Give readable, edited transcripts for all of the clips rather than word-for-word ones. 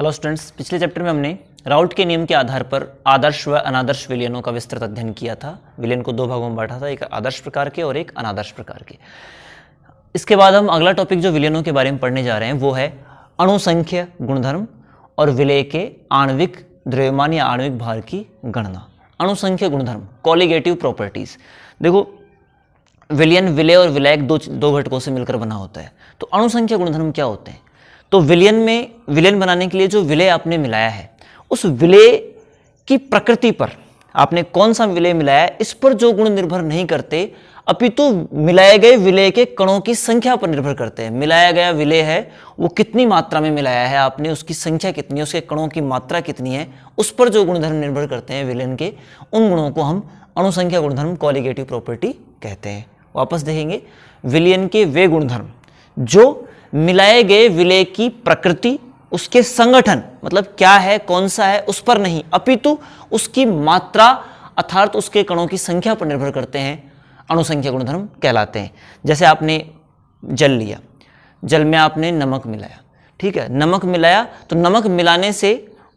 Hello students, पिछले chapter में हमने राउट के नियम के आधार पर आदर्श व अनादर्श विलयनों का विस्तृत अध्ययन किया था। विलयन को दो भागों में बांटा था, एक आदर्श प्रकार के और एक अनादर्श प्रकार के। इसके बाद हम अगला टॉपिक जो विलयनों के बारे में पढ़ने जा रहे हैं वो है अणुसंख्य गुणधर्म और विलय के आणविक द्रव्यमान या आणविक भार की गणना। अणुसंख्य गुणधर्म, कॉलिगेटिव प्रॉपर्टीज। देखो, विलयन विलय और विलायक दो घटकों से मिलकर बना होता है। तो अणुसंख्य गुणधर्म क्या होते हैं? तो विलयन बनाने के लिए जो विलय आपने मिलाया है, उस विलय की प्रकृति पर, आपने कौन सा विलय मिलाया है इस पर जो गुण निर्भर नहीं करते, अपितु मिलाए गए विलय के कणों की संख्या पर निर्भर करते हैं। मिलाया गया विलय है वो कितनी मात्रा में मिलाया है आपने, उसकी संख्या कितनी है, उसके कणों की मात्रा कितनी है, उस पर जो गुणधर्म निर्भर करते हैं विलयन के, उन गुणों को हम अणुसंख्या गुणधर्म, कॉलिगेटिव प्रॉपर्टी कहते हैं। वापस देखेंगे, विलयन के वे गुणधर्म जो मिलाए गए विलय की प्रकृति, उसके संगठन, मतलब क्या है, कौन सा है, उस पर नहीं, अपितु उसकी मात्रा अर्थात उसके कणों की संख्या पर निर्भर करते हैं, अणुसंख्या गुणधर्म कहलाते हैं। जैसे आपने जल लिया, जल में आपने नमक मिलाया, ठीक है, नमक मिलाया तो नमक मिलाने से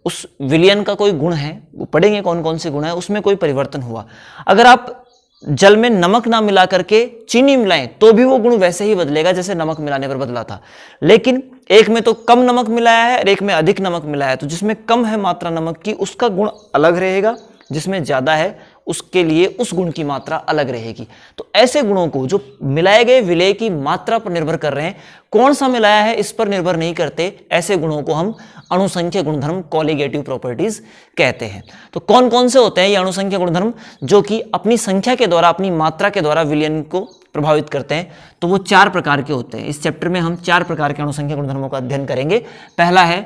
उस विलयन का कोई गुण है, वो पढ़ेंगे कौन कौन से गुण है, उसमें कोई परिवर्तन हुआ। अगर आप जल में नमक ना मिला करके चीनी मिलाएं तो भी वो गुण वैसे ही बदलेगा जैसे नमक मिलाने पर बदला था। लेकिन एक में तो कम नमक मिलाया है और एक में अधिक नमक मिलाया है, तो जिसमें कम है मात्रा नमक की उसका गुण अलग रहेगा, जिसमें ज्यादा है उसके लिए उस गुण की मात्रा अलग रहेगी। तो ऐसे गुणों को जो मिलाए गए विलय की मात्रा पर निर्भर कर रहे हैं, कौन सा मिलाया है इस पर निर्भर नहीं करते, ऐसे गुणों को हम अणुसंख्य गुणधर्म, कॉलिगेटिव प्रॉपर्टीज कहते हैं। तो कौन कौन से होते हैं ये अणुसंख्य गुणधर्म जो कि अपनी संख्या के द्वारा, अपनी मात्रा के द्वारा विलयन को प्रभावित करते हैं? तो वो 4 प्रकार के होते हैं। इस चैप्टर में हम 4 प्रकार के अणुसंख्य गुणधर्मों का अध्ययन करेंगे। पहला है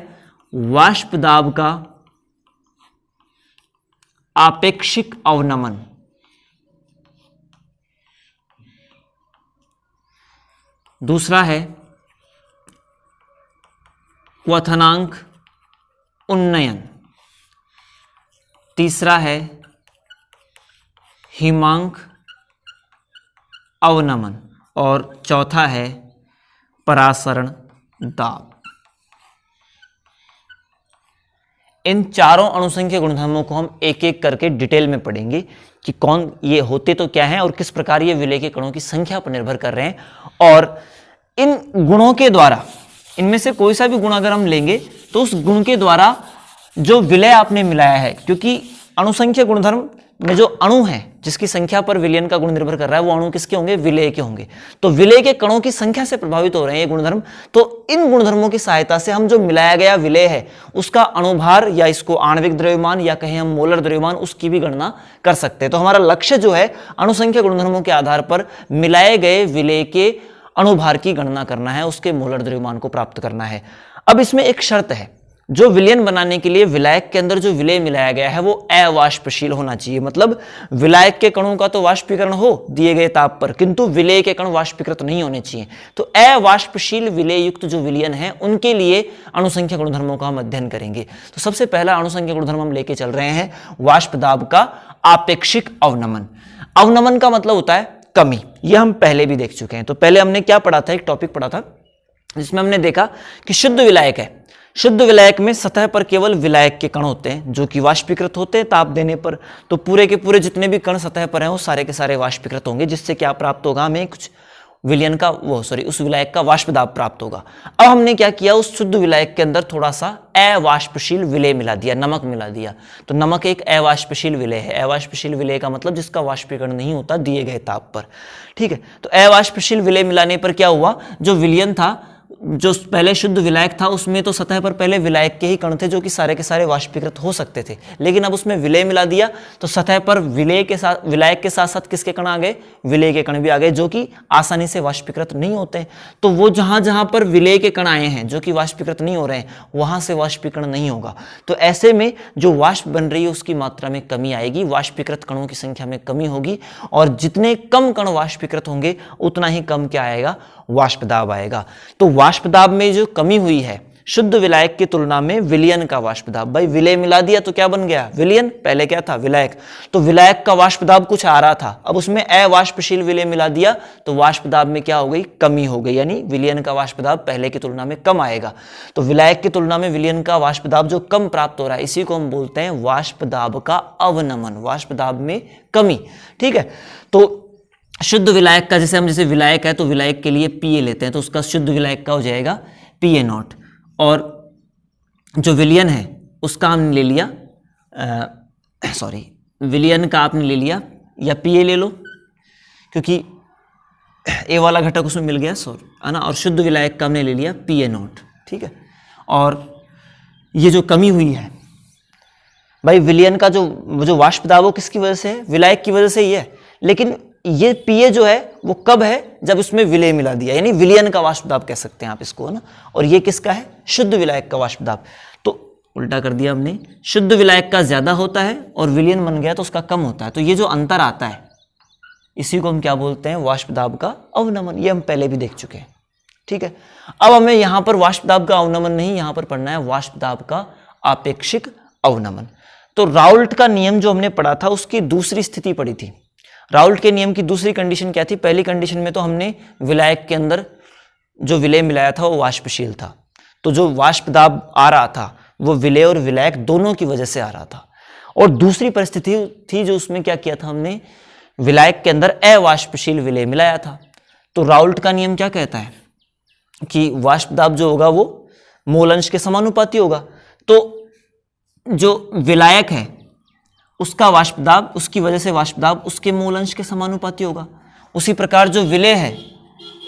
वाष्प दाब का आपेक्षिक अवनमन। दूसरा है क्वथनांक उन्नयन। तीसरा है हिमांक अवनमन और चौथा है परासरण दाब। इन चारों अणुसंख्य गुणधर्मों को हम एक एक करके डिटेल में पढ़ेंगे कि कौन ये होते तो क्या हैं और किस प्रकार ये विलय के कणों की संख्या पर निर्भर कर रहे हैं। और इन गुणों के द्वारा, इनमें से कोई सा भी गुण अगर हम लेंगे तो उस गुण के द्वारा जो विलय आपने मिलाया है, क्योंकि अणुसंख्य गुणधर्म में जो अणु है जिसकी संख्या पर विलयन का गुण निर्भर कर रहा है, वो अणु किसके होंगे? विलय के होंगे। तो विलय के कणों की संख्या से प्रभावित हो रहे हैं ये गुणधर्म। तो इन गुणधर्मों की सहायता से हम जो मिलाया गया विलय है उसका अणुभार या इसको आणविक द्रव्यमान या कहें हम मोलर द्रव्यमान, उसकी भी गणना कर सकते हैं। तो हमारा लक्ष्य जो है अणुसंख्य गुणधर्मों के आधार पर मिलाए गए विलय के अणुभार की गणना करना है, उसके मोलर द्रव्यमान को प्राप्त करना है। अब इसमें एक शर्त है, जो विलयन बनाने के लिए विलायक के अंदर जो विलय मिलाया गया है वो अवाष्पशील होना चाहिए। मतलब विलायक के कणों का तो वाष्पीकरण हो दिए गए ताप पर, किंतु विलय के कण वाष्पीकृत नहीं होने चाहिए। तो अवाष्पशील विलय युक्त जो विलयन है उनके लिए अणुसंख्या गुणधर्मों का हम अध्ययन करेंगे। तो सबसे पहला अणुसंख्या गुणधर्म हम लेके चल रहे हैं वाष्प दाब का आपेक्षिक अवनमन। अवनमन का मतलब होता है कमी। यह हम पहले भी देख चुके हैं। तो पहले हमने क्या पढ़ा था? एक टॉपिक पढ़ा था जिसमें हमने देखा कि शुद्ध विलायक है, शुद्ध विलायक में सतह पर केवल विलायक के कण होते हैं जो कि वाष्पीकृत होते हैं ताप देने पर। तो पूरे के पूरे जितने भी कण सतह पर हैं वो सारे के सारे वाष्पीकृत होंगे, जिससे क्या प्राप्त होगा? हमें कुछ विलयन का उस विलायक का वाष्प दाब प्राप्त होगा। अब हमने क्या किया? उस शुद्ध विलायक के अंदर थोड़ा सा अवाष्पशील विलय मिला दिया, नमक मिला दिया। तो नमक एक अवाष्पशील विलय है। अवाष्पशील विलय का मतलब जिसका वाष्पीकरण नहीं होता दिए गए ताप पर, ठीक है। तो अवाष्पशील विलय मिलाने पर क्या हुआ? जो विलयन था, जो पहले शुद्ध विलायक था, उसमें तो सतह पर पहले विलायक के ही कण थे जो कि सारे के सारे वाष्पीकृत हो सकते थे। लेकिन अब उसमें विलय मिला दिया तो सतह पर विलायक के साथ साथ किसके कण आ गए? विलय के कण भी आ गए, जो कि आसानी से वाष्पीकृत नहीं होते। तो वो जहां जहां पर विलय के कण आए हैं जो कि वाष्पीकृत नहीं हो रहे हैं, वहां से वाष्पीकरण नहीं होगा। तो ऐसे में जो वाष्प बन रही है उसकी मात्रा में कमी आएगी, वाष्पीकृत कणों की संख्या में कमी होगी, और जितने कम कण वाष्पीकृत होंगे उतना ही कम क्या आएगा? वाष्प दाब आएगा। तो वाष्प दाब में जो कमी हुई है शुद्ध विलायक की तुलना में विलयन का वाष्प दाब। भाई विलय मिला दिया तो क्या बन गया, विलयन। पहले क्या था, विलायक। तो विलायक का वाष्प दाब कुछ आ रहा था, अब उसमें अवाष्पशील विलय मिला दिया तो वाष्प दाब में क्या हो गई, कमी हो गई, यानी विलयन का वाष्प दाब पहले की तुलना में कम आएगा। तो विलायक की तुलना में विलयन का वाष्प दाब जो कम प्राप्त हो रहा है, इसी को हम बोलते हैं वाष्प दाब का अवनमन, वाष्प दाब में कमी। ठीक है, तो शुद्ध विलायक का, जैसे विलायक है तो विलायक के लिए Pa लेते हैं, तो उसका शुद्ध विलायक का हो जाएगा Pa0, और जो विलयन है उसका हमने ले लिया, विलयन का आपने ले लिया, या Pa ले लो क्योंकि A वाला घटक उसमें मिल गया, है ना, और शुद्ध विलायक का हमने ले लिया Pa0। ठीक है, और ये जो कमी हुई है भाई विलयन का जो वाष्प दाब वो किसकी वजह से है, विलायक की वजह से ही है, लेकिन ये Pa जो है वो कब है, जब उसमें विलय मिला दिया, यानी विलयन का वाष्प दाब कह सकते हैं आप इसको, है ना। और ये किसका है, शुद्ध विलायक का वाष्प दाब। तो उल्टा कर दिया हमने, शुद्ध विलायक का ज्यादा होता है और विलयन बन गया तो उसका कम होता है, तो ये जो अंतर आता है इसी को हम क्या बोलते हैं, वाष्प दाब का अवनमन। ये हम पहले भी देख चुके हैं। ठीक है, अब हमें यहां पर वाष्प दाब का अवनमन नहीं, यहां पर पढ़ना है वाष्प दाब का आपेक्षिक अवनमन। तो राउल्ट का नियम जो हमने पढ़ा था उसकी दूसरी स्थिति पढ़ी थी। राउल्ट के नियम की दूसरी कंडीशन क्या थी, पहली कंडीशन में तो हमने विलायक के अंदर जो विलय मिलाया था वो वाष्पशील था, तो जो वाष्प दाब आ रहा था वो विलय और विलायक दोनों की वजह से आ रहा था। और दूसरी परिस्थिति थी जो उसमें क्या किया था हमने, विलायक के अंदर अवाष्पशील विलय मिलाया था। तो राउल्ट का नियम क्या कहता है कि वाष्प दाब जो होगा वो मोल अंश के समानुपाती होगा। तो जो विलायक है उसका वाष्प दाब, उसकी वजह से वाष्प दाब उसके मोल अंश के समानुपाती होगा। उसी प्रकार जो विलय है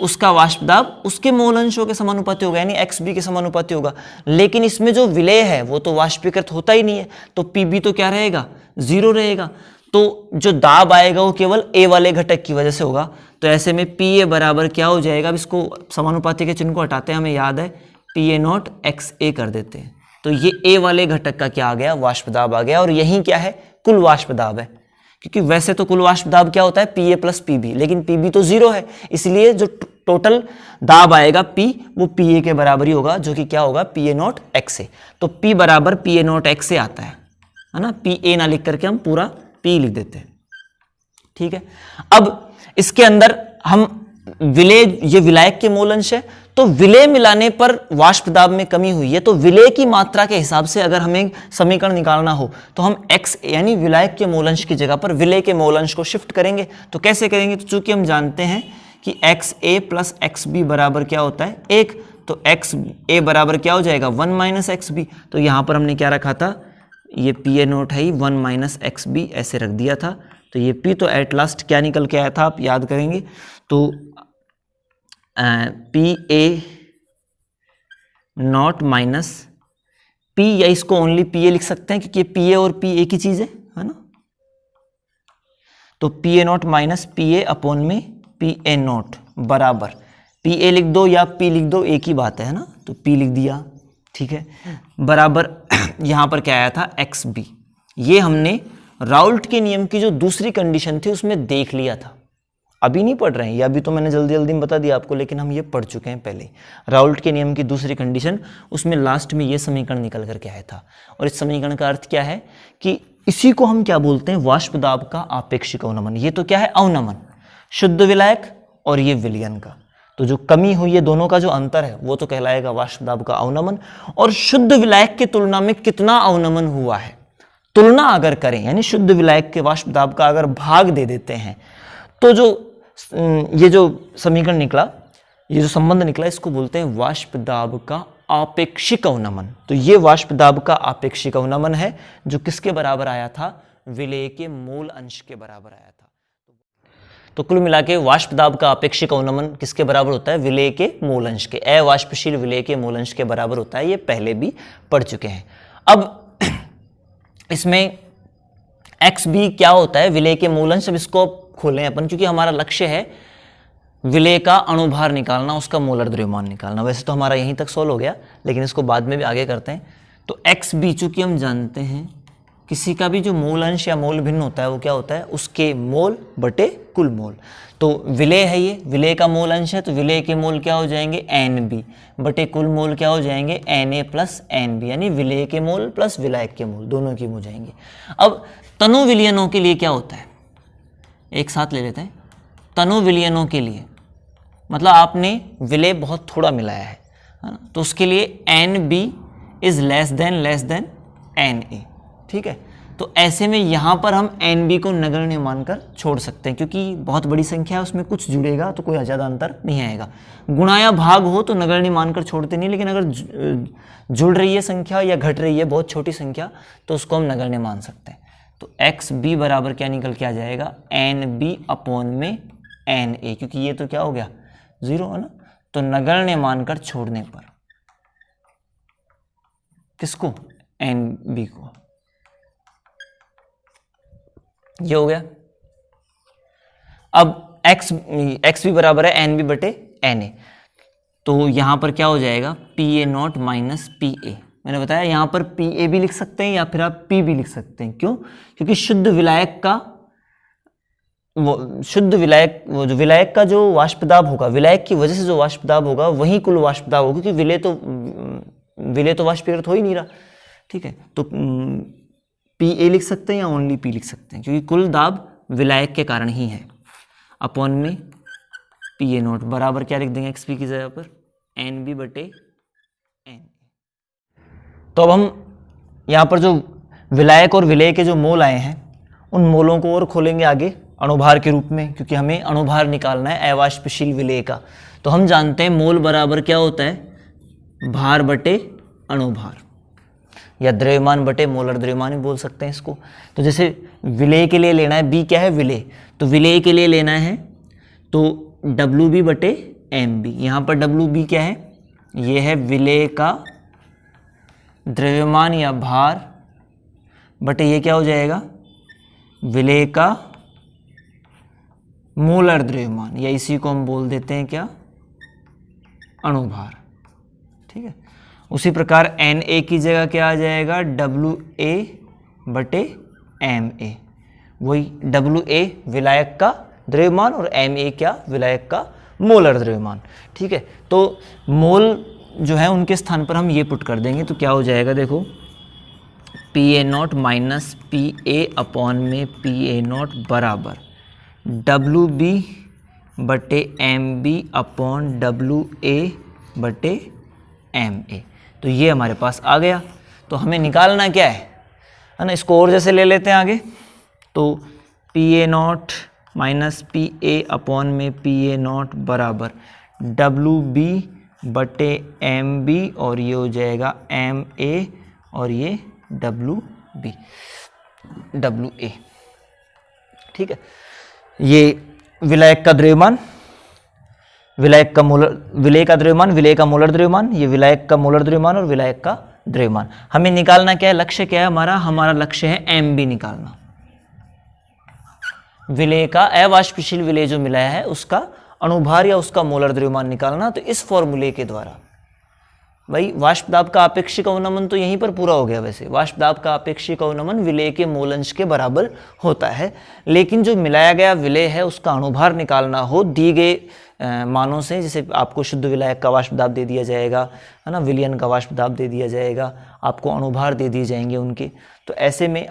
उसका वाष्प दाब उसके मोल अंशों के समानुपाती होगा, यानी XB के समानुपाती होगा। लेकिन इसमें जो विलय है वो तो वाष्पीकृत होता ही नहीं है, तो PB तो क्या रहेगा, 0 रहेगा। तो जो दाब आएगा वो केवल A वाले घटक की वजह से होगा। तो ऐसे में PA बराबर क्या हो जाएगा, अब इसको समानुपाती के चिन्ह को हटाते हैं, हमें याद है PA0 XA कर देते हैं। तो ये A वाले घटक का क्या आ गया, वाष्प दाब आ गया। और यही क्या है, कुल वाष्प दाब है, क्योंकि वैसे तो कुल वाष्प दाब क्या होता है, Pa प्लस PB, लेकिन PB तो 0 है, इसलिए जो टोटल दाब आएगा P वो Pa के बराबर ही होगा, जो कि क्या होगा, Pa0 XA। तो P बराबर Pa0 XA आता है ना, Pa ना लिख करके हम पूरा P लिख देते हैं। ठीक है, अब इसके अंदर हम विलय, ये विलायक के मोल अंश है, तो विलय मिलाने पर वाष्प दाब में कमी हुई है, तो विलय की मात्रा के हिसाब से अगर हमें समीकरण निकालना हो तो हम x यानी विलायक के मोल अंश की जगह पर विलय के मोल अंश को शिफ्ट करेंगे। तो कैसे करेंगे, तो चूंकि हम जानते हैं कि XA प्लस XB बराबर क्या होता है 1, तो XA बराबर क्या हो जाएगा 1 माइनस XB। तो यहां पर हमने क्या रखा था, ये Pa0 है ही 1 माइनस XB ऐसे रख दिया था। तो ये P तो एट लास्ट क्या निकल के आया था, आप याद करेंगे तो Pa0 माइनस P, या इसको ओनली Pa लिख सकते हैं क्योंकि Pa और P एक ही चीज है ना। तो Pa0 माइनस Pa अपॉन में Pa0 बराबर Pa लिख दो या P लिख दो, एक ही बात है ना, तो P लिख दिया। ठीक है, बराबर यहां पर क्या आया था XB। ये हमने राउल्ट के नियम की जो दूसरी कंडीशन थी उसमें देख लिया था, अभी नहीं पढ़ रहे हैं, ये अभी तो मैंने जल्दी जल्दी में बता दिया आपको, लेकिन हम ये पढ़ चुके हैं पहले। राउल्ट के नियम की दूसरी कंडीशन, उसमें लास्ट में ये समीकरण निकल करके आया था। और इस समीकरण का अर्थ क्या है कि इसी को हम क्या बोलते हैं, वाष्प दाब का आपेक्षिक अवनमन। ये तो क्या है, अवनमन, शुद्ध विलायक और ये विलयन का, तो जो कमी हुई है दोनों का जो अंतर है वो तो कहलाएगा वाष्प दाब का अवनमन। और शुद्ध विलायक की तुलना में कितना अवनमन हुआ है, तुलना अगर करें, यानी शुद्ध विलायक के वाष्प दाब का अगर भाग दे देते हैं, तो जो ये जो समीकरण निकला, ये जो संबंध निकला, इसको बोलते हैं वाष्प दाब का आपेक्षिक अवनमन। तो ये वाष्प दाब का आपेक्षिक अवनमन है जो किसके बराबर आया था, विलय के मूल अंश के बराबर आया था। तो कुल मिला के वाष्प दाब का आपेक्षिक अवनमन किसके बराबर होता है, विलय के मूल अंश के, अवाष्पशील विलय के मूल अंश के बराबर होता है। ये पहले भी पढ़ चुके हैं। अब इसमें XB क्या होता है, विलय के मूल अंश। अब इसको खोलें अपन, क्योंकि हमारा लक्ष्य है विलय का अणुभार निकालना, उसका मोलर द्रव्यमान निकालना। वैसे तो हमारा यहीं तक सॉल्व हो गया, लेकिन इसको बाद में भी आगे करते हैं। तो XB चूंकि हम जानते हैं किसी का भी जो मोल अंश या मोल भिन्न होता है वो क्या होता है, उसके मोल बटे कुल मोल। तो विलेय है, ये विलेय का मोल अंश है, तो विलेय के मोल क्या हो जाएंगे NB बटे कुल मोल क्या हो जाएंगे Na प्लस NB, यानी विलेय के मोल प्लस विलायक के मोल दोनों की हो जाएंगे। अब तनु विलयनों के लिए क्या होता है, एक साथ ले लेते हैं। तनु विलयनों के लिए मतलब आपने विलेय बहुत थोड़ा मिलाया है ना, तो उसके लिए NB is less then Na, ठीक है। तो ऐसे में यहाँ पर हम NB को नगण्य मानकर छोड़ सकते हैं, क्योंकि बहुत बड़ी संख्या है, उसमें कुछ जुड़ेगा तो कोई ज़्यादा अंतर नहीं आएगा। गुणा या भाग हो तो नगण्य मानकर छोड़ते नहीं, लेकिन अगर जुड़ रही है संख्या या घट रही है बहुत छोटी संख्या तो उसको हम नगण्य मान सकते हैं। तो XB बराबर क्या निकल के आ जाएगा, NB अपॉन में Na, क्योंकि ये तो क्या हो गया 0 है ना, तो नगण्य मानकर छोड़ने पर किसको, NB को, ये हो गया। अब एक्स भी बराबर है NB बटे Na, तो यहां पर क्या हो जाएगा PA0 माइनस PA। मैंने बताया यहां पर PA भी लिख सकते हैं या फिर आप P भी लिख सकते हैं। क्यों, क्योंकि शुद्ध विलायक का वो जो विलायक का जो वाष्पदाब होगा, विलायक की वजह से जो वाष्पदाब होगा वही कुल वाष्पदाब होगा, क्योंकि विलेय तो वाष्पीकृत हो ही नहीं रहा, ठीक है। तो PA लिख सकते हैं या ओनली P लिख सकते हैं, क्योंकि कुल दाब विलायक के कारण ही है। अपॉन में PA0 बराबर क्या लिख देंगे XP की जगह पर NB बटे Na। तो अब हम यहाँ पर जो विलायक और विलेय के जो मोल आए हैं उन मोलों को और खोलेंगे आगे अणुभार के रूप में, क्योंकि हमें अणुभार निकालना है अवाष्पशील विलेय का। तो हम जानते हैं मोल बराबर क्या होता है, भार बटे अणुभार, या द्रव्यमान बटे मोलर द्रव्यमान भी बोल सकते हैं इसको। तो जैसे विलेय के लिए लेना है, B क्या है विलेय, तो विलेय के लिए लेना है तो WB बटे MB। यहाँ पर WB क्या है, ये है विलेय का द्रव्यमान या भार बटे ये क्या हो जाएगा विलेय का मोलर द्रव्यमान, या इसी को हम बोल देते हैं क्या अणुभार, ठीक है। उसी प्रकार Na की जगह क्या आ जाएगा WA बटे MA, वही WA विलायक का द्रव्यमान और MA क्या विलायक का मोलर द्रव्यमान, ठीक है। तो मोल जो है उनके स्थान पर हम ये पुट कर देंगे, तो क्या हो जाएगा देखो PA0 माइनस PA अपॉन में PA0 बराबर WB बटे MB अपॉन WA बटे MA। तो ये हमारे पास आ गया। तो हमें निकालना क्या है ना, इसको और जैसे ले लेते हैं आगे। तो PA0 माइनस PA अपॉन में PA0 बराबर WB बटे MB, और ये हो जाएगा MA और ये WB WA, ठीक है। ये विलायक का द्रव्यमान, विलायक का मोलर, विलेय का द्रव्यमान, विलेय का मोलर द्रव्यमान, ये विलायक का मोलर द्रव्यमान और विलायक का द्रव्यमान। हमें निकालना क्या है, लक्ष्य क्या है हमारा लक्ष्य है MB निकालना, विलेय का अवाष्पशील विलेय जो मिलाया है उसका अणुभार या उसका मोलर द्रव्यमान निकालना। तो इस फॉर्मूले के द्वारा भाई वाष्पदाब का आपेक्षिक अवनमन तो यहीं पर पूरा हो गया। वैसे वाष्पदाब का आपेक्षिक अवनमन विलेय के मोलंश के बराबर होता है, लेकिन जो मिलाया गया विलेय है उसका अणुभार निकालना हो दी गए मानों से, जैसे आपको शुद्ध विलायक का वाष्पदाब दे दिया जाएगा है ना, विलयन का वाष्पदाब दे दिया जाएगा, आपको अणुभार दे दिए जाएंगे उनके। तो ऐसे में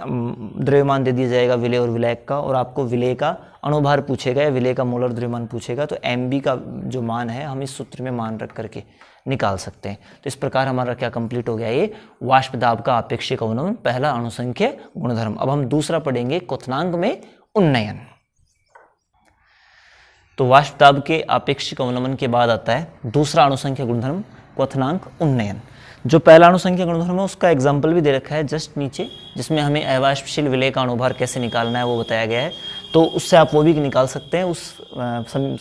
द्रव्यमान दे दिया जाएगा विलेय और विलायक का, और आपको विलेय का अणुभार पूछेगा या विलेय का मोलर द्रव्यमान पूछेगा, तो MB का जो मान है हम इस सूत्र में मान रख करके निकाल सकते हैं। तो इस प्रकार हमारा क्या कंप्लीट हो गया, ये वाष्पदाब का आपेक्षिक अवनमन पहला अणुसंख्य गुणधर्म। अब हम दूसरा पढ़ेंगे क्वथनांक में उन्नयन। तो वाष्पदाब के आपेक्षिक अवनमन के बाद आता है दूसरा अणुसंख्य गुणधर्म क्वथनांक उन्नयन। जो पहला अणुसंख्य गुणधर्म है उसका एग्जाम्पल भी दे रखा है जस्ट नीचे, जिसमें हमें अवाष्पशील विलेय का अणुभार कैसे निकालना है वो बताया गया है। तो उससे आप वो भी निकाल सकते हैं, उस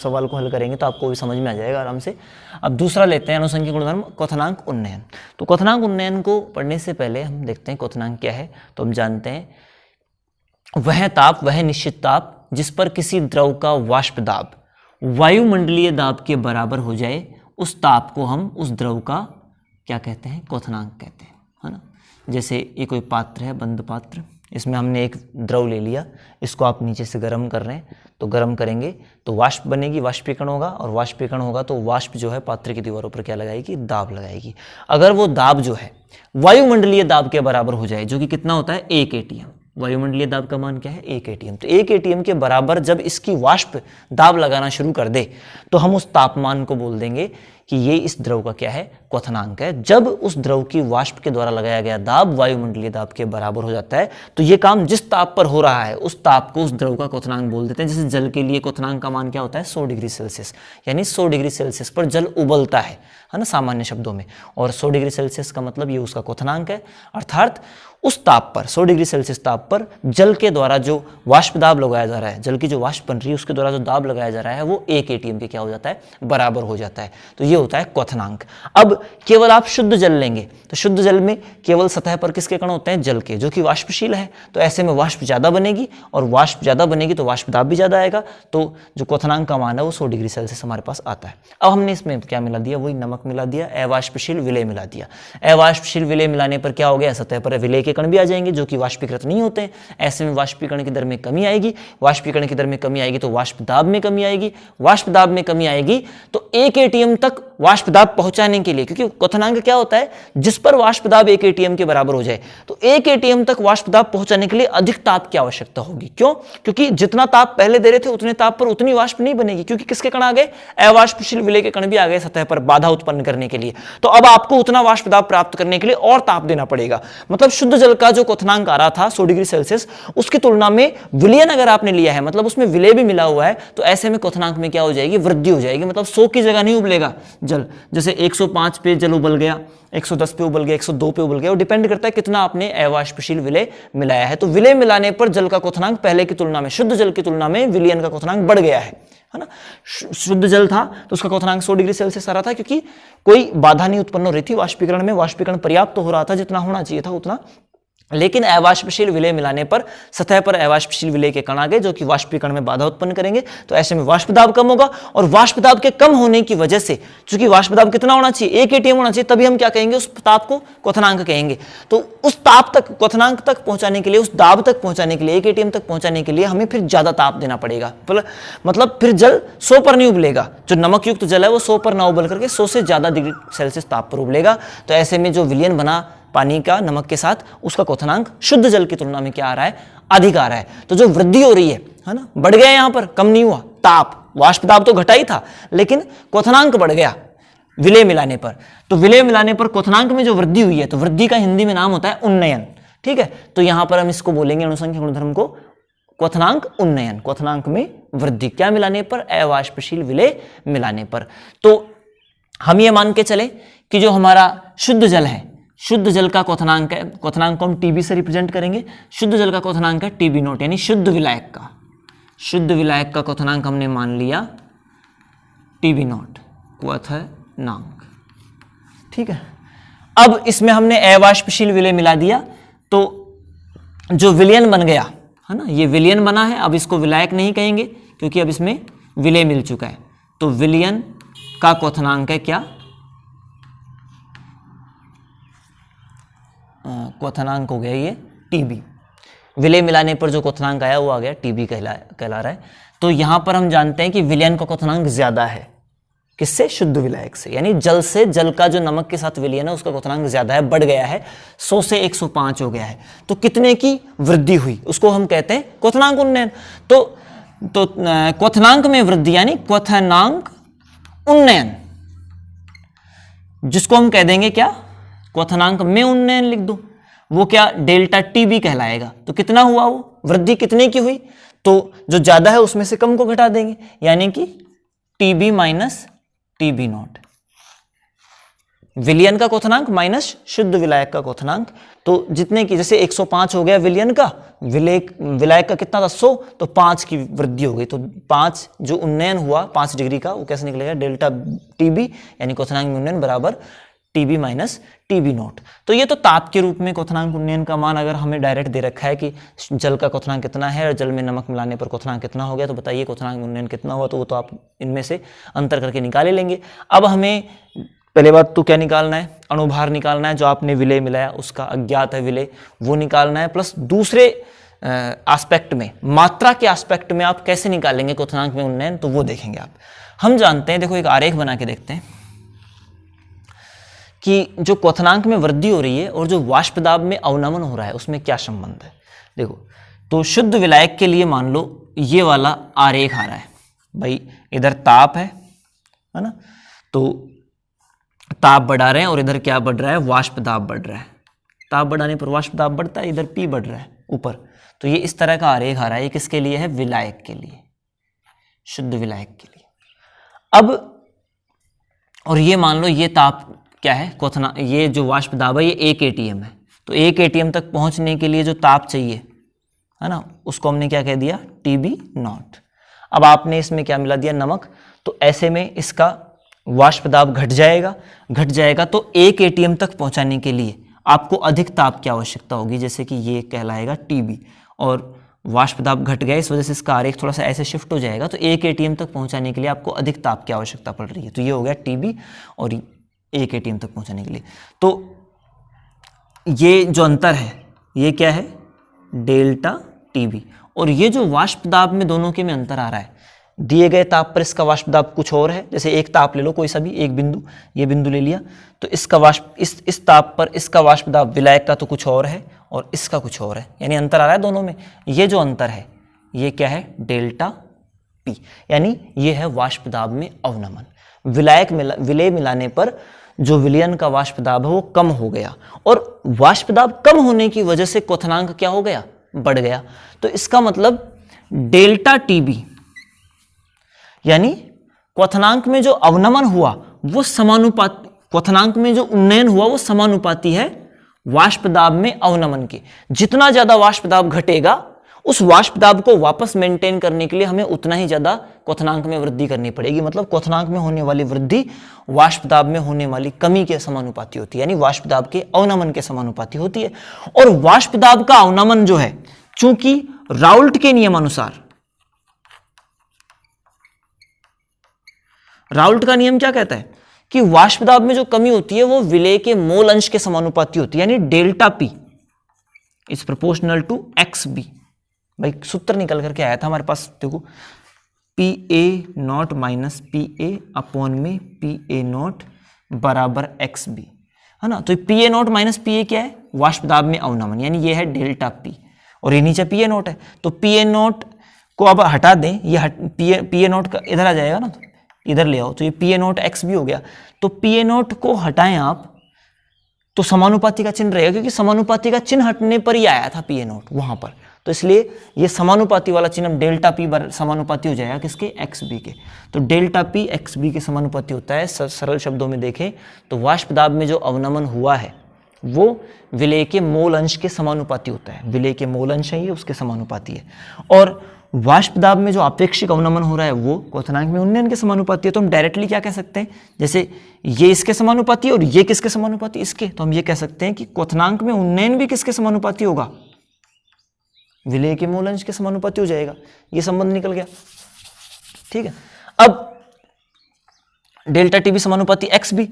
सवाल को हल करेंगे तो आपको भी समझ में आ जाएगा आराम से। अब दूसरा लेते हैं अणुसंख्य गुणधर्म क्वथनांक उन्नयन। तो क्वथनांक उन्नयन को पढ़ने से पहले हम देखते हैं क्वथनांक क्या है। तो हम जानते हैं वह ताप, वह निश्चित ताप जिस पर किसी द्रव का वाष्प दाब वायुमंडलीय दाब के बराबर हो जाए, उस ताप को हम उस द्रव का क्या कहते हैं, क्वथनांक कहते हैं, है ना। जैसे ये कोई पात्र है, बंद पात्र, इसमें हमने एक द्रव ले लिया, इसको आप नीचे से गर्म कर रहे हैं, तो गर्म करेंगे तो वाष्प बनेगी, वाष्पीकरण होगा, और वाष्पीकरण होगा तो वाष्प जो है पात्र की दीवारों पर क्या लगाएगी, दाब लगाएगी। अगर वो दाब जो है वायुमंडलीय दाब के बराबर हो जाए, जो कि कितना होता है 1 एटीएम, वायुमंडलीय दाब का मान क्या है 1 एटीएम, तो 1 एटीएम के बराबर जब इसकी वाष्प दाब लगाना शुरू कर दे तो हम उस तापमान को बोल देंगे कि ये इस द्रव का क्या है, क्वथनांक है। जब उस द्रव की वाष्प के द्वारा लगाया गया दाब वायुमंडलीय दाब के बराबर हो जाता है तो ये काम जिस ताप पर हो रहा है उस ताप को उस द्रव का क्वथनांक बोल देते हैं। जैसे जल के लिए क्वथनांक का मान क्या होता है 100 डिग्री सेल्सियस, यानी 100 डिग्री सेल्सियस पर जल उबलता है ना, सामान्य शब्दों में, और 100 डिग्री सेल्सियस का मतलब ये उसका क्वथनांक है। अर्थात उस ताप पर 100 डिग्री सेल्सियस ताप पर जल के द्वारा जो वाष्प दाब लगाया जा रहा है, जल की जो वाष्प बन रही है उसके द्वारा जो दाब लगाया जा रहा है वो 1 एटीएम के क्या हो जाता है, बराबर हो जाता है। तो ये होता है क्वथनांक। अब केवल आप शुद्ध जल लेंगे तो शुद्ध जल में केवल सतह पर किसके कण होते हैं, जल के, जो कि वाष्पशील है, तो ऐसे में वाष्प ज्यादा बनेगी, और वाष्प ज्यादा बनेगी तो वाष्प दाब भी ज्यादा आएगा, तो जो क्वथनांक का मान है वो 100 डिग्री सेल्सियस हमारे पास आता है। अब हमने इसमें क्या मिला दिया, वही नमक मिला दिया, अवाष्पशील विलय मिला दिया। अवाष्पशील विलय मिलाने पर क्या हो गया, सतह पर विलय के कण भी आ जाएंगे जो कि वाष्पीकृत नहीं होते हैं। ऐसे में वाष्पीकरण की दर में कमी आएगी, वाष्पीकरण की दर में कमी आएगी तो वाष्प दाब में कमी आएगी, वाष्प दाब में कमी आएगी तो 1 एटीएम तक वाष्प दाब पहुंचाने के लिए, क्योंकि क्वथनांक क्या होता है, जिस पर वाष्प दाब 1 एटीएम के बराबर हो जाए, तो 1 एटीएम तक वाष्प दाब पहुंचाने के लिए अधिक ताप की आवश्यकता होगी। क्यों? क्योंकि जितना ताप पहले दे रहे थे उतने ताप पर उतनी वाष्प नहीं बनेगी, क्योंकि किसके कण आ गए, अवाष्पशील विलय के कण भी आ गए सतह पर बाधा उत्पन्न करने के लिए। तो अब आपको उतना वाष्प दाब प्राप्त करने के लिए और ताप देना पड़ेगा। मतलब शुद्ध जल का जो क्वथनांक आ रहा था 100 डिग्री सेल्सियस, उसकी तुलना में विलयन अगर आपने लिया है, मतलब उसमें विलय भी मिला हुआ है, तो ऐसे में क्वथनांक में क्या हो जाएगी, वृद्धि हो जाएगी। मतलब 100 की जगह नहीं उबलेगा जल, जैसे 105 पे जल उबल गया, 110 पे उबल गया, 102 पे उबल गया, वो डिपेंड करता है कितना आपने अवाष्पशील विलय मिलाया है। तो विलय मिलाने पर जल का क्वथनांक पहले की तुलना में, शुद्ध जल की तुलना में विलयन का क्वथनांक बढ़ गया है ना। शुद्ध जल था तो उसका क्वथनांक 100 डिग्री सेल्सियस आ रहा था, क्योंकि कोई बाधा नहीं उत्पन्न हो रही थी वाष्पीकरण में, वाष्पीकरण पर्याप्त तो हो रहा था जितना होना चाहिए था उतना। लेकिन अवाष्पशील विलय मिलाने पर सतह पर अवाष्पशील विलय के कण आ गए जो कि वाष्पीकरण में बाधा उत्पन्न करेंगे, तो ऐसे में वाष्प दाब कम होगा, और वाष्प दाब के कम होने की वजह से, चूंकि वाष्प दाब कितना होना चाहिए, 1 एटीएम होना चाहिए, तभी हम क्या कहेंगे, उस ताप को क्वथनांक कहेंगे। तो उस ताप तक, क्वथनांक तक पहुंचाने के लिए, उस दाब तक पहुंचाने के लिए, 1 एटीएम तक पहुंचाने के लिए हमें फिर ज्यादा ताप देना पड़ेगा। मतलब फिर जल 100 पर नहीं उबलेगा, जो नमक युक्त जल है वो 100 पर ना उबल करके 100 से ज्यादा डिग्री सेल्सियस ताप पर उबलेगा। तो ऐसे में जो विलयन बना पानी का नमक के साथ, उसका क्वथनांक शुद्ध जल की तुलना में क्या आ रहा है, अधिक आ रहा है। तो जो वृद्धि हो रही है ना, बढ़ गया, यहां पर कम नहीं हुआ ताप, वाष्प दाब तो घटा ही था लेकिन क्वथनांक बढ़ गया विलय मिलाने पर। तो विलय मिलाने पर क्वथनांक में जो वृद्धि हुई है, तो वृद्धि का हिंदी में नाम होता है उन्नयन। ठीक है, तो यहां पर हम इसको बोलेंगे अणुसंख्य गुणधर्म को क्वथनांक उन्नयन, क्वथनांक में वृद्धि क्या मिलाने पर, अवाष्पशील विलय मिलाने पर। तो हम ये मान के चले कि जो हमारा शुद्ध जल है, शुद्ध जल का क्वथनांक है, क्वथनांक को हम टीबी से रिप्रेजेंट करेंगे, शुद्ध जल का क्वथनांक है टीबी नॉट, यानी शुद्ध विलायक का, शुद्ध विलायक का क्वथनांक हमने मान लिया टीबी नॉट, क्वथनांक। ठीक है, अब इसमें हमने अवाष्पशील विलय मिला दिया, तो जो विलयन बन गया है ना, ये विलयन बना है, अब इसको विलायक नहीं कहेंगे क्योंकि अब इसमें विलय मिल चुका है। तो विलयन का क्वथनांक है क्या, क्वथनांक हो गया ये टीबी। विलय मिलाने पर जो क्वथनांक आया वो आ गया टीबी कहला रहा है। तो यहां पर हम जानते हैं कि विलयन का क्वथनांक ज्यादा है, किससे, शुद्ध विलायक से, यानी जल से, जल का जो नमक के साथ विलयन है उसका क्वथनांक ज्यादा है, बढ़ गया है, 100 से 105 हो गया है। तो कितने की वृद्धि हुई उसको हम कहते हैं क्वथनांक उन्नयन। तो क्वथनांक में वृद्धि यानी क्वथनांक उन्नयन, जिसको हम कह देंगे क्या, क्वथनांक में उन्नयन लिख दो, वो क्या, डेल्टा टीबी कहलाएगा। तो कितना हुआ, वो वृद्धि कितने की हुई, तो जो ज्यादा है उसमें से कम को घटा देंगे, यानी कि टीबी माइनस टीबी नॉट, विलयन का क्वथनांक माइनस शुद्ध विलायक का क्वथनांक। तो जितने की, जैसे 105 हो गया विलयन का, विलायक का कितना था 100, तो 5 की वृद्धि हो गई, तो 5 जो उन्नयन हुआ 5 डिग्री का, वो कैसे निकलेगा, डेल्टा टीबी यानी क्वथनांक में उन्नयन बराबर टीबी माइनस टीबी नॉट। तो ये तो ताप के रूप में क्वथनांक उन्नयन का मान अगर हमें डायरेक्ट दे रखा है कि जल का क्वथनांक कितना है और जल में नमक मिलाने पर क्वथनांक कितना हो गया, तो बताइए क्वथनांक उन्नयन कितना हुआ, तो वो तो आप इनमें से अंतर करके निकाले लेंगे। अब हमें पहले बात तो क्या निकालना है, अणुभार निकालना है, जो आपने विलेय मिलाया उसका अज्ञात है विलेय, वो निकालना है। प्लस दूसरे एस्पेक्ट में, मात्रा के एस्पेक्ट में आप कैसे निकालेंगे क्वथनांक में उन्नयन, तो वो देखेंगे आप। हम जानते हैं, देखो एक आरेख बना के देखते हैं कि जो क्वथनांक में वृद्धि हो रही है और जो वाष्प दाब में अवनमन हो रहा है उसमें क्या संबंध है। देखो तो शुद्ध विलायक के लिए मान लो ये वाला आरेख आ रहा है भाई, इधर ताप है ना, तो ताप बढ़ा रहे हैं और इधर क्या बढ़ रहा है, वाष्प दाब बढ़ रहा है। ताप बढ़ाने पर वाष्प दाब बढ़ता है, इधर पी बढ़ रहा है ऊपर। तो ये इस तरह का आरेख आ रहा है, ये किसके लिए है, विलायक के लिए, शुद्ध विलायक के लिए। अब और ये मान लो ये ताप क्या है, क्वथना, ये जो वाष्प दाब है ये 1 atm है, तो 1 atm तक पहुंचने के लिए जो ताप चाहिए है ना, उसको हमने क्या कह दिया, TB0। अब आपने इसमें क्या मिला दिया, नमक, तो ऐसे में इसका वाष्प दाब घट जाएगा, तो 1 atm तक पहुंचाने के लिए आपको अधिक ताप की आवश्यकता होगी, जैसे कि ये कहलाएगा TB, और वाष्प दाब घट गया, इस वजह से इसका आरेख थोड़ा सा ऐसे शिफ्ट हो जाएगा, तो 1 atm तक पहुंचाने के लिए आपको अधिक ताप की आवश्यकता पड़ रही है, तो ये हो गया TB, और 1 atm तक पहुंचाने के लिए। तो ये जो अंतर है ये क्या है, डेल्टा TB, और ये जो वाष्प दाब में दोनों के में अंतर आ रहा है, दिए गए ताप पर इसका वाष्प दाब कुछ और है, जैसे एक ताप ले लो कोई सा भी, एक बिंदु, ये बिंदु ले लिया, तो इसका वाष्प इस ताप पर इसका वाष्प दाब विलायक का तो कुछ और है और इसका कुछ और है, यानी अंतर आ रहा है दोनों में। ये जो अंतर है ये क्या है, डेल्टा P, यानी ये है वाष्प दाब में अवनमन। विलेय मिलाने पर जो विलयन का वाष्प दाब है वो कम हो गया, और वाष्प दाब कम होने की वजह से क्वथनांक क्या हो गया, बढ़ गया। तो इसका मतलब डेल्टा TB, यानी क्वथनांक में जो अवनमन हुआ वो समानुपात, क्वथनांक में जो उन्नयन हुआ वो समानुपाती है वाष्प दाब में अवनमन के। जितना ज्यादा वाष्प दाब घटेगा, उस वाष्प दाब को वापस मेंटेन करने के लिए हमें उतना ही ज्यादा क्वथनांक में वृद्धि करनी पड़ेगी। मतलब क्वथनांक में होने वाली वृद्धि वाष्प दाब में होने वाली कमी के समानुपाती होती है, यानी वाष्प दाब के अवनमन के समानुपाती होती है। और वाष्प दाब का अवनमन जो है, चूंकि राउल्ट के नियमानुसार, राउल्ट का नियम क्या कहता है कि वाष्प दाब में जो कमी होती है वो विलेय के मोल अंश के समानुपाती होती है, यानी delta P is proportional to XB। भाई सूत्र निकल करके आया था हमारे पास, देखो PA0 माइनस PA अपॉन में PA0 बराबर XB, है ना। तो PA0 माइनस PA क्या है, वाष्प दाब में अवनमन, यानी ये है डेल्टा P, और ये नीचे PA0 है। तो PA0 को अब हटा दें, ये PA0 का इधर आ जाएगा ना, तो इधर ले आओ, तो ये PA0 XB हो गया। तो PA0 को हटाएं आप तो समानुपाती का चिन्ह रहेगा, क्योंकि समानुपाती का चिन्ह हटने पर ही आया था PA0 वहां पर, तो इसलिए ये समानुपाती वाला चिन्ह डेल्टा P समानुपाती हो जाएगा किसके, XB के। तो डेल्टा P XB के समानुपाती होता है। सरल शब्दों में देखें तो वाष्प दाब में जो अवनमन हुआ है वो विलेय के मोल अंश के समानुपाती होता है, विलेय के मोल अंश है ये, उसके समानुपाती है। और वाष्प दाब में जो आपेक्षिक अवनमन हो रहा है वो क्वथनांक में उन्नयन के समानुपाती है। तो हम डायरेक्टली क्या कह सकते हैं, जैसे ये इसके समानुपाती और ये किसके समानुपाती, इसके, तो हम ये कह सकते हैं कि क्वथनांक में उन्नयन भी किसके समानुपाती होगा, विलेय के मोल अंश के समानुपाती हो जाएगा। ये संबंध निकल गया, ठीक है। अब डेल्टा TB समानुपाती XB,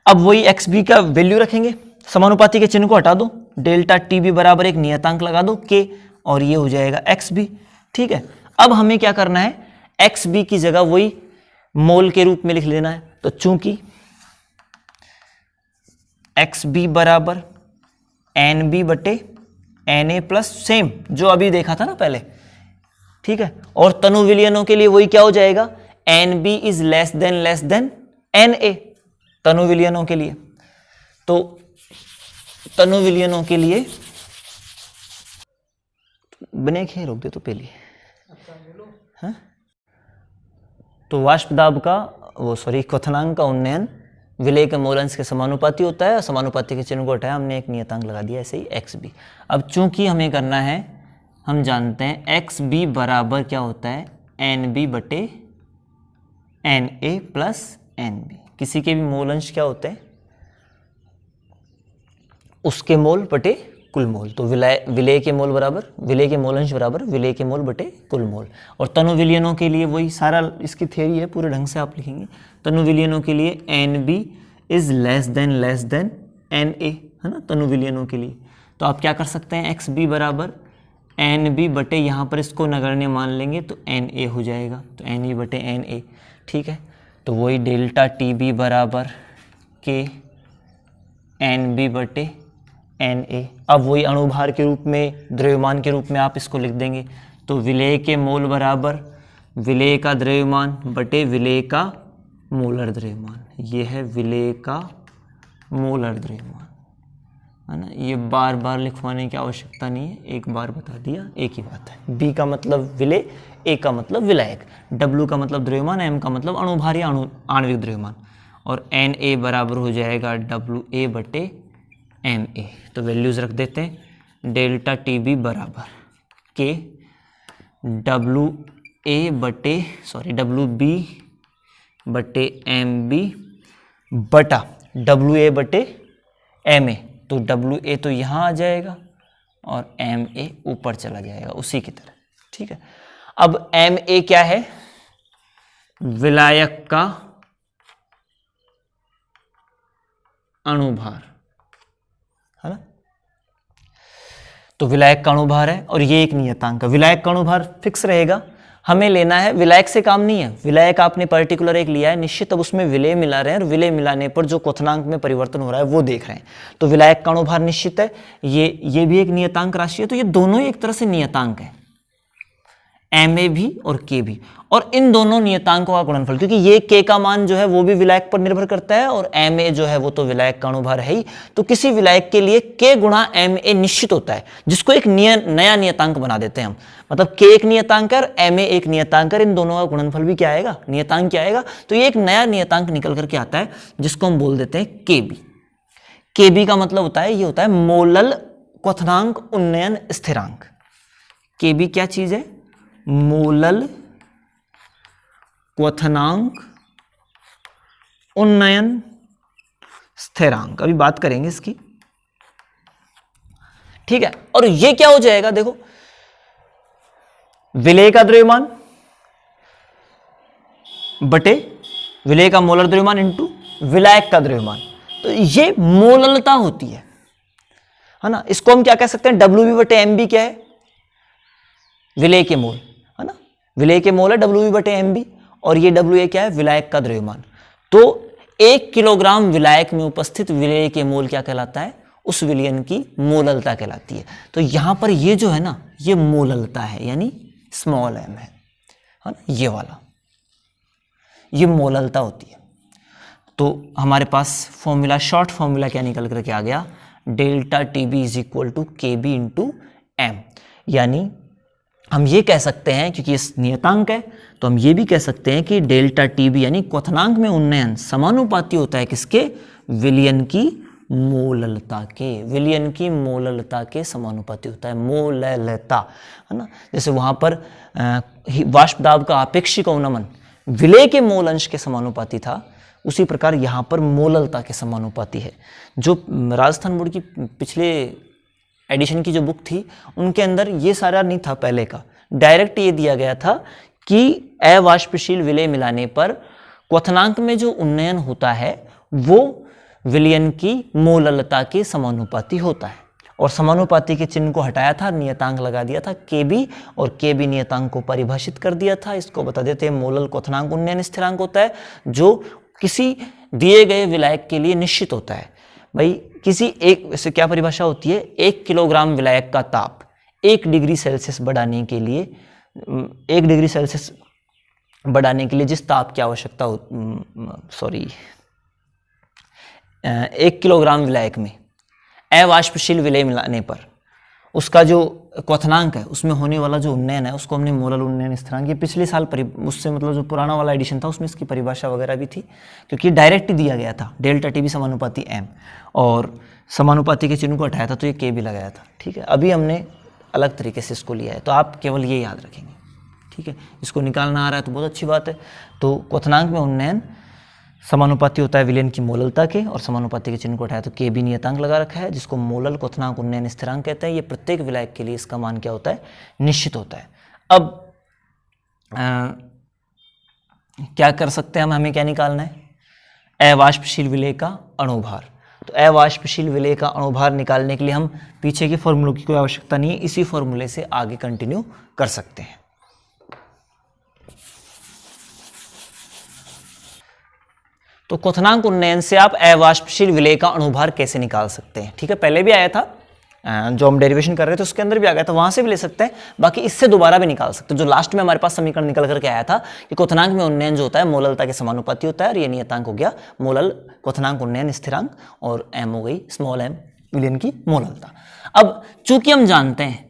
अब वही XB का वैल्यू रखेंगे, समानुपाती के चिन्ह को हटा दो, डेल्टा TB बराबर एक नियतांक लगा दो K, और ये हो जाएगा XB, ठीक है। अब हमें क्या करना है, XB की जगह वही मोल के रूप में लिख लेना है। तो चूंकि XB बराबर NB बटे Na प्लस सेम जो अभी देखा था ना पहले, ठीक है। और तनु विलयनों के लिए वही क्या हो जाएगा, NB is less then Na, तनु विलयनों के लिए। तो तनु विलयनों के लिए बने खे रोक दे तो पहले, हाँ? तो वाष्प दाब का क्वथनांक का उन्नयन विलेय के मोल अंश के समानुपाती होता है, और समानुपाती के चिन्ह को हटाया, हमने एक नियतांक लगा दिया ऐसे ही XB। अब चूंकि हमें करना है, हम जानते हैं XB बराबर क्या होता है, NB बटे Na प्लस NB। किसी के भी मोल अंश क्या होते हैं, उसके मोल बटे कुल मोल। तो विलेय के मोल बराबर विलेय के मोल अंश बराबर विलेय के मोल बटे कुल मोल। और तनु विलयनों के लिए वही सारा इसकी थ्योरी है, पूरे ढंग से आप लिखेंगे। तनु विलयनों के लिए NB is less than N A, है ना, तनु विलयनों के लिए। तो आप क्या कर सकते हैं, एक्स बी बराबर एन बी बटे, यहाँ पर इसको नगण्य मान लेंगे तो एन ए हो जाएगा, तो एन ई बटे एन ए, ठीक है। तो वही डेल्टा टी बी बराबर के एन बी बटे एन ए। अब वही अणुभार के रूप में, द्रव्यमान के रूप में आप इसको लिख देंगे। तो विलेय के मोल बराबर विलेय का द्रव्यमान बटे विलेय का मोलर द्रव्यमान। ये है विलेय का मोलर द्रव्यमान, है ना। ये बार बार लिखवाने की आवश्यकता नहीं है, एक बार बता दिया, एक ही बात है। बी का मतलब विलेय, ए का मतलब विलायक, डब्ल्यू का मतलब द्रव्यमान, एम का मतलब अणुभार या आणविक द्रव्यमान, और एन ए बराबर हो जाएगा डब्ल्यू ए बटे एम ए। तो वैल्यूज रख देते हैं, डेल्टा टी बी बराबर के डब्ल्यू बी बटे एम बी बटा डब्ल्यू ए बटे एम ए। तो डब्ल्यू ए तो यहाँ आ जाएगा और एम ए ऊपर चला जाएगा उसी की तरह, ठीक है। अब एम ए क्या है, विलायक का अणुभार, है ना। तो विलायक का अणुभार है और ये एक नियतांक है। विलायक का अणुभार फिक्स रहेगा, हमें लेना है, विलायक से काम नहीं है। विलायक आपने पर्टिकुलर एक लिया है निश्चित, अब उसमें विलेय मिला रहे हैं और विलेय मिलाने पर जो क्वथनांक में परिवर्तन हो रहा है वो देख रहे हैं। तो विलायक का अणुभार निश्चित है, ये भी एक नियतांक राशि है। तो ये दोनों ही एक तरह से नियतांक है, एम ए भी और के भी, और इन दोनों नियतांकों का गुणनफल, क्योंकि ये के का मान जो है वो भी विलायक पर निर्भर करता है और एम ए जो है वो तो विलायक का अणुभार है ही। तो किसी विलायक के लिए के गुणा एम ए निश्चित होता है, जिसको एक नया नियतांक बना देते हैं हम। मतलब के एक नियतांक है और एम ए एक नियतांक है, इन दोनों का गुणनफल भी क्या आएगा, नियतांक क्या आएगा। तो ये एक नया नियतांक निकल करके आता है जिसको हम बोल देते हैं के बी। के बी का मतलब होता है, ये होता है मोलल क्वथनांक उन्नयन स्थिरांक। के बी क्या चीज है, मोलल क्वथनांक उन्नयन स्थिरांक। अभी बात करेंगे इसकी, ठीक है। और ये क्या हो जाएगा, देखो, विलेय का द्रव्यमान बटे विलेय का मोलर द्रव्यमान इंटू विलायक का द्रव्यमान। तो ये मोललता होती है ना। इसको हम क्या कह सकते हैं, डब्ल्यू बी बटे एम बी क्या है, विलेय के मोल, है ना। विलेय के मोल है डब्ल्यू बी बटे एम बी, और ये डब्ल्यू ए क्या है, विलायक का द्रव्यमान। तो 1 किलोग्राम विलायक में उपस्थित विलेय के मोल क्या कहलाता है, उस विलयन की मोललता कहलाती है। तो यहां पर ये जो है ना, ये मोललता है, यानी स्मॉल एम है ना, ये वाला, ये मोललता होती है। तो हमारे पास फॉर्मूला, शॉर्ट फॉर्मूला क्या निकल करके आ गया, delta T B is equal to K B into M. यानी हम ये कह सकते हैं, क्योंकि ये नियतांक है, तो हम ये भी कह सकते हैं कि डेल्टा टी बी यानी क्वथनांक में उन्नयन समानुपाती होता है किसके, विलयन की मोललता के। विलयन की मोललता के समानुपाती होता है, मोललता, है ना। जैसे वहां पर वाष्प दाब का आपेक्षिक अवनमन विलेय के मोल अंश के समानुपाती था, उसी प्रकार यहाँ पर मोललता के समानुपाती है। जो राजस्थान बोर्ड की पिछले एडिशन की जो बुक थी उनके अंदर ये सारा नहीं था पहले का, डायरेक्ट ये दिया गया था कि अवाष्पशील विलेय मिलाने पर क्वथनांक में जो उन्नयन होता है वो विलयन की मोललता के समानुपाती होता है। और समानुपाती के चिन्ह को हटाया था, नियतांक लगा दिया था के बी, और के बी नियतांक को परिभाषित कर दिया था। इसको बता देते हैं मोलल क्वथनांक उन्नयन स्थिरांक होता है, जो किसी दिए गए विलायक के लिए निश्चित होता है। भाई किसी एक, वैसे क्या परिभाषा होती है, 1 किलोग्राम विलायक का ताप 1 डिग्री सेल्सियस बढ़ाने के लिए, 1 डिग्री सेल्सियस बढ़ाने के लिए जिस ताप की आवश्यकता हो, 1 किलोग्राम विलायक में अवाष्पशील विलेय मिलाने पर उसका जो क्वथनांक है उसमें होने वाला जो उन्नयन है उसको हमने मोलल उन्नयन स्थिरांक, ये पिछले साल उससे मतलब जो पुराना वाला एडिशन था उसमें इसकी परिभाषा वगैरह भी थी, क्योंकि डायरेक्ट ही दिया गया था, डेल्टा टी बी समानुपाती एम, और समानुपाती के चिन्ह को हटाया था तो ये के भी लगाया था। ठीक है, अभी हमने अलग तरीके से इसको लिया है, तो आप केवल ये याद रखेंगे। ठीक है, इसको निकालना आ रहा है तो बहुत अच्छी बात है। तो क्वथनांक में उन्नयन समानुपाती होता है विलयन की मोललता के, और समानुपाती के चिन्ह को हटाया तो के बी नियतांक लगा रखा है, जिसको मोलल क्वथनांक उन्नयन स्थिरांक कहते हैं। ये प्रत्येक विलायक के लिए इसका मान क्या होता है, निश्चित होता है। अब क्या कर सकते हैं हम, हमें क्या निकालना है, अवाष्पशील विलेय का अणुभार। तो अवाष्पशील विलेय का अणुभार निकालने के लिए हम पीछे के फॉर्मूलों की कोई आवश्यकता नहीं है, इसी फॉर्मूले से आगे कंटिन्यू कर सकते हैं। तो क्वथनांक उन्नयन से आप अवाष्पशील विलेय का अणुभार कैसे निकाल सकते हैं, ठीक है, पहले भी आया था, जो हम डेरिवेशन कर रहे थे उसके अंदर भी आ गया था, वहां से भी ले सकते हैं, बाकी इससे दोबारा भी निकाल सकते हैं। जो लास्ट में हमारे पास समीकरण निकल करके आया था कि क्वथनांक में उन्नयन जो होता है मोललता के समानुपाती होता है, और ये नियतांक हो गया मोलल क्वथनांक उन्नयन स्थिरांक, और m हो गई स्मॉल m विलयन की मोललता। अब चूंकि हम जानते हैं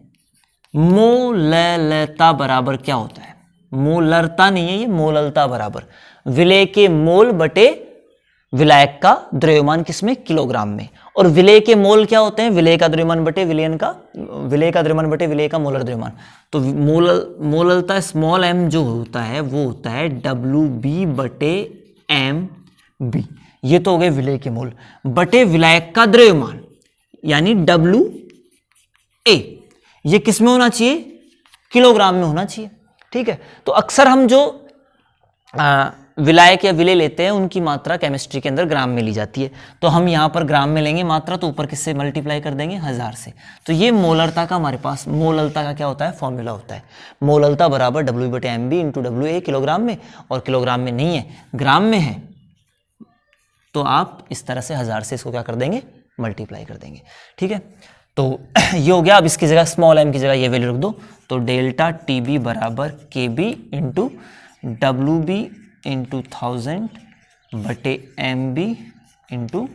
मोललता बराबर क्या होता है, मोलरता नहीं है ये, मोललता बराबर विलेय के मोल बटे विलायक का द्रव्यमान किसमें, किलोग्राम में। और विलेय के मोल क्या होते हैं, विलेय का द्रव्यमान बटे विलयन का, विलेय का द्रव्यमान बटे विलेय का मोलर द्रव्यमान। तो मोललता स्मॉल m जो होता है वो होता है WB बटे MB। ये तो हो गए विलेय के मोल बटे विलायक का द्रव्यमान यानी WA। ये किस में होना चाहिए, किलोग्राम में होना चाहिए, ठीक है। तो अक्सर हम जो विलायक या विलेय लेते हैं उनकी मात्रा केमिस्ट्री के अंदर ग्राम में ली जाती है, तो हम यहाँ पर ग्राम में लेंगे मात्रा, तो ऊपर किससे मल्टीप्लाई कर देंगे, 1000 से। तो ये मोलरता का हमारे पास, मोललता का क्या होता है, फॉर्मूला होता है, मोललता बराबर WB बटे MB इंटू WA किलोग्राम में, और किलोग्राम में नहीं है, ग्राम में है, तो आप इस तरह से 1000 से इसको क्या कर देंगे, मल्टीप्लाई कर देंगे, ठीक है। तो ये हो गया। अब इसकी जगह स्मॉल m की जगह ये वैल्यू रख दो, तो डेल्टा TB बराबर KB इंटू WB इंटू 1000 बटे MB इंटू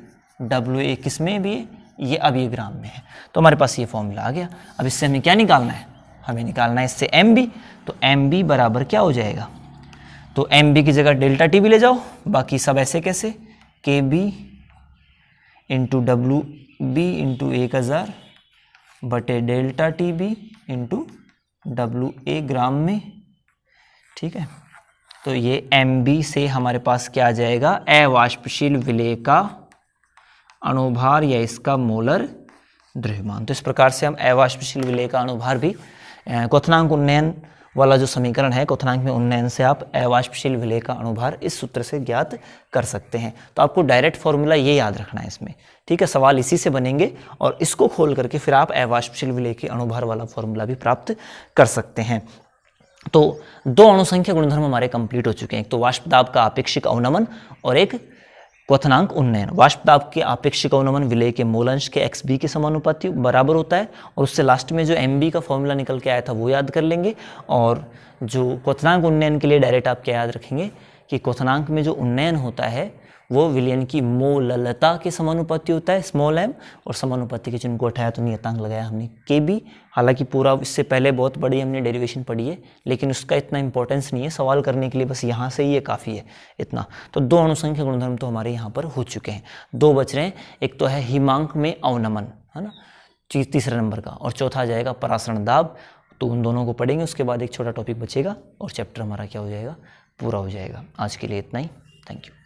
WA, किस में भी है ये, अब ये ग्राम में है, तो हमारे पास ये फॉर्मूला आ गया। अब इससे हमें क्या निकालना है, हमें निकालना है इससे MB, तो MB बराबर क्या हो जाएगा, तो MB की जगह डेल्टा TB ले जाओ, बाकी सब ऐसे कैसे, KB इंटू WB इंटू 1000 बटे डेल्टा TB इंटू WA ग्राम में, ठीक है। तो ये MB से हमारे पास क्या आ जाएगा, अवाष्पशील विलेय का अणुभार या इसका मोलर द्रव्यमान। तो इस प्रकार से हम अवाष्पशील विलेय का अणुभार भी क्वथनांक उन्नयन वाला जो समीकरण है, क्वथनांक में उन्नयन से आप अवाष्पशील विलेय का अणुभार इस सूत्र से ज्ञात कर सकते हैं। तो आपको डायरेक्ट फॉर्मूला ये याद रखना है इसमें, ठीक है, सवाल इसी से बनेंगे, और इसको खोल करके फिर आप अवाष्पशील विलेय के अणुभार वाला फॉर्मूला भी प्राप्त कर सकते हैं। तो दो अणुसंख्या गुणधर्म हमारे कंप्लीट हो चुके हैं, एक तो वाष्प दाब का आपेक्षिक अवनमन और एक क्वथनांक उन्नयन। वाष्प दाब के आपेक्षिक अवनमन विलेय के मोल अंश के XB के समानुपाती बराबर होता है, और उससे लास्ट में जो MB का फॉर्मूला निकल के आया था वो याद कर लेंगे। और जो क्वथनांक उन्नयन के लिए डायरेक्ट आप क्या याद रखेंगे कि क्वथनांक में जो उन्नयन होता है वो विलयन की मोललता के समानुपाती होता है स्मॉल m, और समानुपाती के चिन्ह को हटाया तो नियतांक लगाया हमने KB। हालांकि पूरा इससे पहले बहुत बड़ी हमने डेरिवेशन पढ़ी है, लेकिन उसका इतना इंपॉर्टेंस नहीं है, सवाल करने के लिए बस यहाँ से ही ये काफ़ी है इतना। तो दो अणुसंख्या गुणधर्म तो हमारे यहाँ पर हो चुके हैं, दो बच रहे हैं, एक तो है हिमांक में अवनमन, है ना, तीसरे नंबर का, और चौथा आ जाएगा परासरण दाब। तो उन दोनों को पढ़ेंगे, उसके बाद एक छोटा टॉपिक बचेगा और चैप्टर हमारा क्या हो जाएगा, पूरा हो जाएगा। आज के लिए इतना ही, थैंक यू।